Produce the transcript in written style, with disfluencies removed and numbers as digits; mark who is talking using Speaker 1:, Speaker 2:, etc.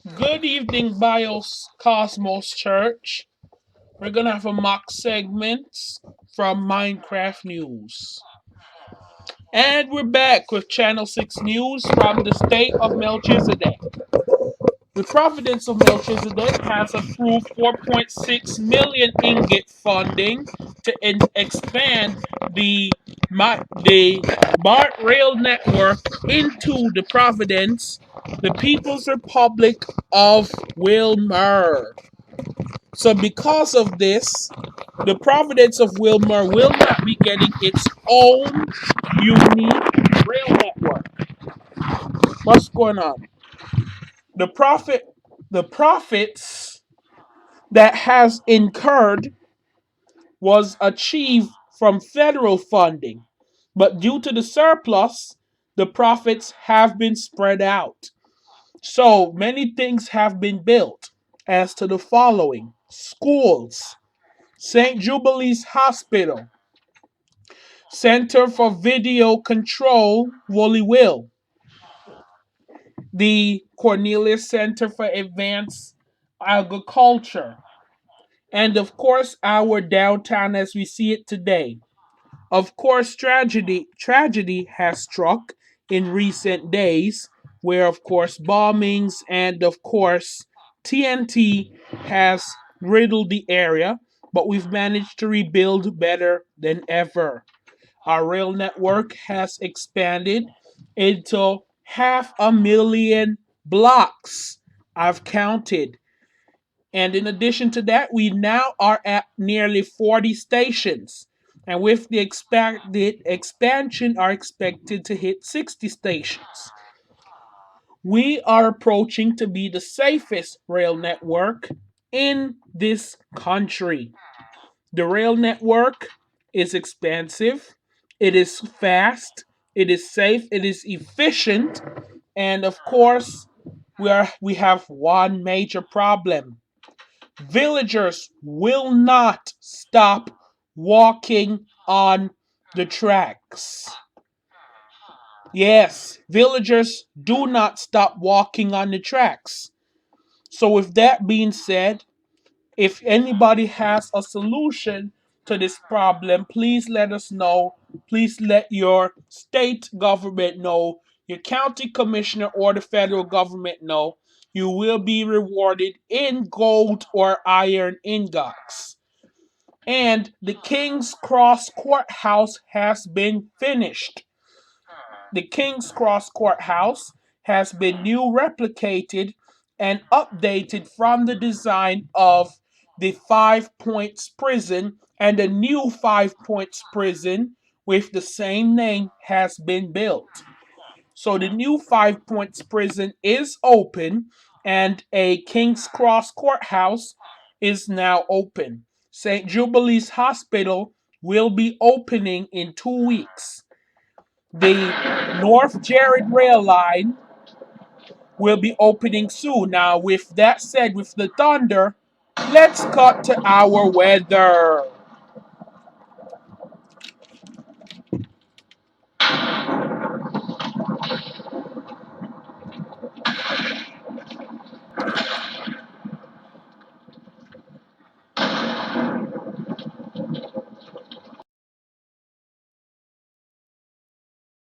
Speaker 1: Good evening, Bios Cosmos Church. We're gonna have a mock segment from Minecraft News. And we're back with Channel 6 News from the state of Melchizedek. The Providence of Melchizedek has approved 4.6 million ingot funding to expand the BART rail network into the Providence, the People's Republic of Wilmer. So, because of this, the Providence of Wilmer will not be getting its own unique rail network. What's going on? The profit, the profits that has incurred was achieved from federal funding, but due to the surplus, the profits have been spread out. So many things have been built as to the following: schools, St. Jubilee's Hospital, Center for Video Control, Wooly Will, the Cornelius Center for Advanced Agriculture, and of course, our downtown as we see it today. Of course, tragedy has struck in recent days, where of course bombings and of course TNT has riddled the area, but we've managed to rebuild better than ever. Our rail network has expanded into 500,000 blocks. I've counted. And in addition to that, we now are at nearly 40 stations. And with the expanded expansion are expected to hit 60 stations. We are approaching to be the safest rail network in this country. The rail network is expansive, it is fast, it is safe, it is efficient, and of course, we have one major problem. Villagers will not stop walking on the tracks. Yes, villagers do not stop walking on the tracks. So, with that being said, if anybody has a solution to this problem, please let us know. Please let your state government know, your county commissioner, or the federal government know. You will be rewarded in gold or iron ingots. And the King's Cross Courthouse has been finished. The King's Cross Courthouse has been new replicated and updated from the design of the Five Points Prison, and a new Five Points Prison with the same name has been built. So the new Five Points Prison is open, and a King's Cross Courthouse is now open. St. Jubilee's Hospital will be opening in 2 weeks. The North Jared Rail Line will be opening soon. Now, with that said, with the thunder, let's cut to our weather.